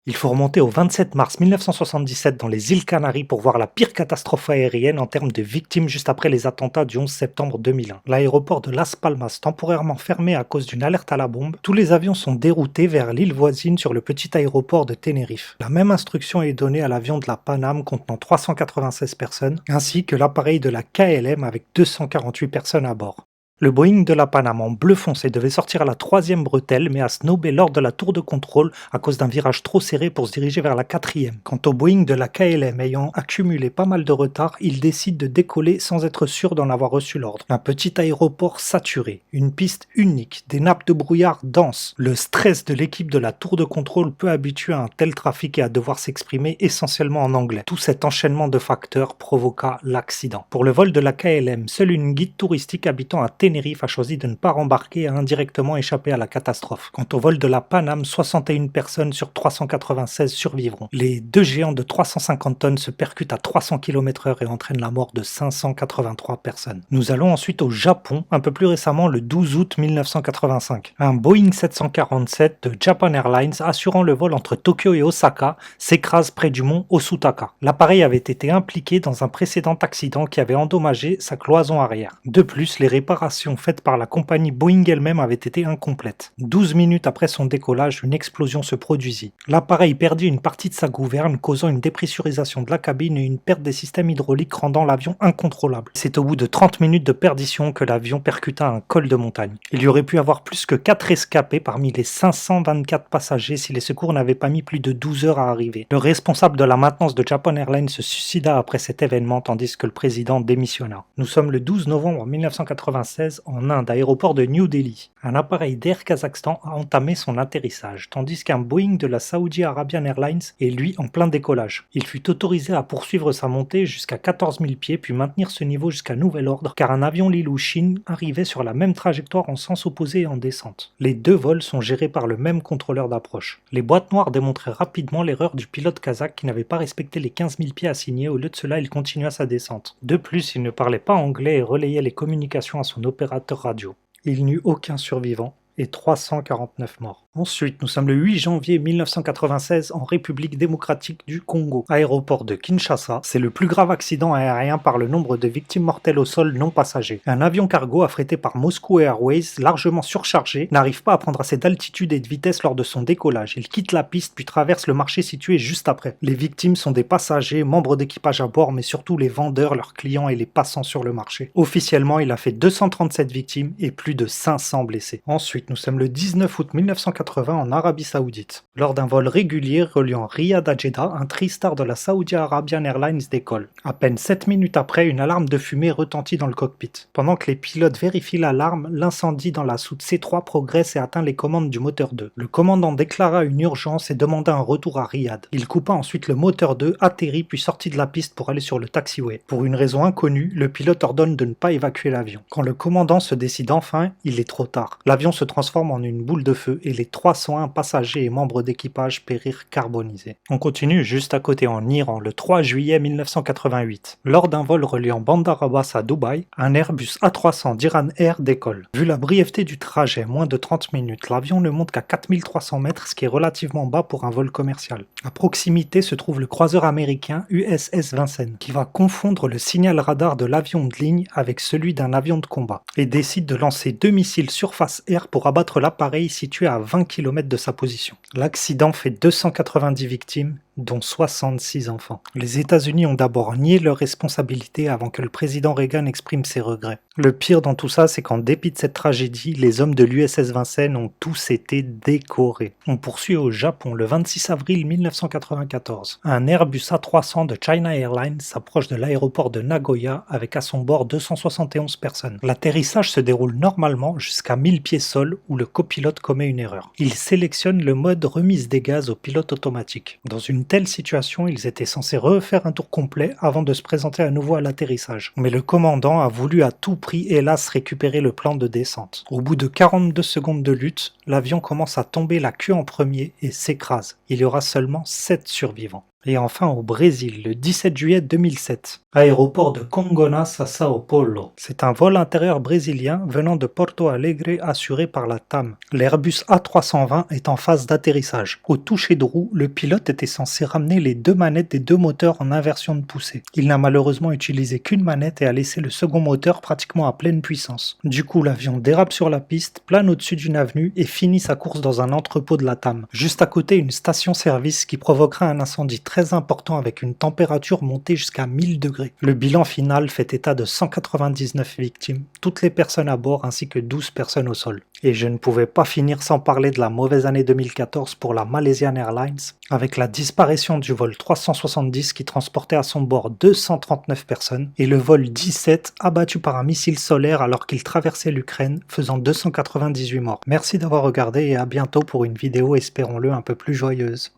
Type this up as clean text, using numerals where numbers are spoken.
Il faut remonter au 27 mars 1977 dans les îles Canaries pour voir la pire catastrophe aérienne en termes de victimes juste après les attentats du 11 septembre 2001. L'aéroport de Las Palmas, temporairement fermé à cause d'une alerte à la bombe, tous les avions sont déroutés vers l'île voisine sur le petit aéroport de Tenerife. La même instruction est donnée à l'avion de la Paname contenant 396 personnes, ainsi que l'appareil de la KLM avec 248 personnes à bord. Le Boeing de la Paname en bleu foncé devait sortir à la 3e bretelle mais a snobé lors de la tour de contrôle à cause d'un virage trop serré pour se diriger vers la 4e. Quant au Boeing de la KLM ayant accumulé pas mal de retard, il décide de décoller sans être sûr d'en avoir reçu l'ordre. Un petit aéroport saturé, une piste unique, des nappes de brouillard denses. Le stress de l'équipe de la tour de contrôle peu habituée à un tel trafic et à devoir s'exprimer essentiellement en anglais. Tout cet enchaînement de facteurs provoqua l'accident. Pour le vol de la KLM, seule une guide touristique habitant à Tenerife a choisi de ne pas rembarquer et a indirectement échappé à la catastrophe. Quant au vol de la Paname, 61 personnes sur 396 survivront. Les deux géants de 350 tonnes se percutent à 300 km/h et entraînent la mort de 583 personnes. Nous allons ensuite au Japon, un peu plus récemment le 12 août 1985. Un Boeing 747 de Japan Airlines assurant le vol entre Tokyo et Osaka s'écrase près du mont Osutaka. L'appareil avait été impliqué dans un précédent accident qui avait endommagé sa cloison arrière. De plus, les réparations faites par la compagnie Boeing elle-même avait été incomplète. 12 minutes après son décollage, une explosion se produisit. L'appareil perdit une partie de sa gouverne, causant une dépressurisation de la cabine et une perte des systèmes hydrauliques rendant l'avion incontrôlable. C'est au bout de 30 minutes de perdition que l'avion percuta un col de montagne. Il y aurait pu avoir plus que 4 rescapés parmi les 524 passagers si les secours n'avaient pas mis plus de 12 heures à arriver. Le responsable de la maintenance de Japan Airlines se suicida après cet événement tandis que le président démissionna. Nous sommes le 12 novembre 1996 en Inde, aéroport de New Delhi. Un appareil d'Air Kazakhstan a entamé son atterrissage, tandis qu'un Boeing de la Saudi Arabian Airlines est lui en plein décollage. Il fut autorisé à poursuivre sa montée jusqu'à 14 000 pieds puis maintenir ce niveau jusqu'à nouvel ordre car un avion Ilyushin arrivait sur la même trajectoire en sens opposé et en descente. Les deux vols sont gérés par le même contrôleur d'approche. Les boîtes noires démontraient rapidement l'erreur du pilote kazakh qui n'avait pas respecté les 15 000 pieds assignés. Au lieu de cela, il continua sa descente. De plus, il ne parlait pas anglais et relayait les communications à son opérateur radio. Il n'y eut aucun survivant et 349 morts. Ensuite, nous sommes le 8 janvier 1996 en République démocratique du Congo. Aéroport de Kinshasa, c'est le plus grave accident aérien par le nombre de victimes mortelles au sol non passagers. Un avion cargo affrété par Moscow Airways, largement surchargé, n'arrive pas à prendre assez d'altitude et de vitesse lors de son décollage. Il quitte la piste puis traverse le marché situé juste après. Les victimes sont des passagers, membres d'équipage à bord, mais surtout les vendeurs, leurs clients et les passants sur le marché. Officiellement, il a fait 237 victimes et plus de 500 blessés. Ensuite, nous sommes le 19 août 1980 en Arabie Saoudite. Lors d'un vol régulier reliant Riyad à Jeddah, un TriStar de la Saudi Arabian Airlines décolle. À peine 7 minutes après, une alarme de fumée retentit dans le cockpit. Pendant que les pilotes vérifient l'alarme, l'incendie dans la soute C3 progresse et atteint les commandes du moteur 2. Le commandant déclara une urgence et demanda un retour à Riyad. Il coupa ensuite le moteur 2, atterrit puis sortit de la piste pour aller sur le taxiway. Pour une raison inconnue, le pilote ordonne de ne pas évacuer l'avion. Quand le commandant se décide enfin, il est trop tard. L'avion se transforme en une boule de feu et les 301 passagers et membres d'équipage périrent carbonisés. On continue juste à côté en Iran le 3 juillet 1988. Lors d'un vol reliant Bandar Abbas à Dubaï, un Airbus A300 d'Iran Air décolle. Vu la brièveté du trajet, moins de 30 minutes, l'avion ne monte qu'à 4300 mètres, ce qui est relativement bas pour un vol commercial. À proximité se trouve le croiseur américain USS Vincennes, qui va confondre le signal radar de l'avion de ligne avec celui d'un avion de combat, et décide de lancer 2 missiles surface-air pour abattre l'appareil situé à 20 km de sa position. L'accident fait 290 victimes, dont 66 enfants. Les États-Unis ont d'abord nié leur responsabilité avant que le président Reagan exprime ses regrets. Le pire dans tout ça, c'est qu'en dépit de cette tragédie, les hommes de l'USS Vincennes ont tous été décorés. On poursuit au Japon le 26 avril 1994. Un Airbus A300 de China Airlines s'approche de l'aéroport de Nagoya avec à son bord 271 personnes. L'atterrissage se déroule normalement jusqu'à 1000 pieds sol où le copilote commet une erreur. Il sélectionne le mode remise des gaz au pilote automatique. Dans une telle situation, ils étaient censés refaire un tour complet avant de se présenter à nouveau à l'atterrissage. Mais le commandant a voulu à tout prix, hélas, récupérer le plan de descente. Au bout de 42 secondes de lutte, l'avion commence à tomber la queue en premier et s'écrase. Il y aura seulement 7 survivants. Et enfin au Brésil, le 17 juillet 2007. Aéroport de Congonhas à Sao Paulo. C'est un vol intérieur brésilien venant de Porto Alegre assuré par la TAM. L'Airbus A320 est en phase d'atterrissage. Au toucher de roue, le pilote était censé ramener les deux manettes des deux moteurs en inversion de poussée. Il n'a malheureusement utilisé qu'une manette et a laissé le second moteur pratiquement à pleine puissance. Du coup, l'avion dérape sur la piste, plane au-dessus d'une avenue et finit sa course dans un entrepôt de la TAM. Juste à côté, une station-service qui provoquera un incendie très important avec une température montée jusqu'à 1000 degrés. Le bilan final fait état de 199 victimes, toutes les personnes à bord ainsi que 12 personnes au sol. Et je ne pouvais pas finir sans parler de la mauvaise année 2014 pour la Malaysian Airlines, avec la disparition du vol 370 qui transportait à son bord 239 personnes, et le vol 17 abattu par un missile solaire alors qu'il traversait l'Ukraine, faisant 298 morts. Merci d'avoir regardé et à bientôt pour une vidéo, espérons-le, un peu plus joyeuse.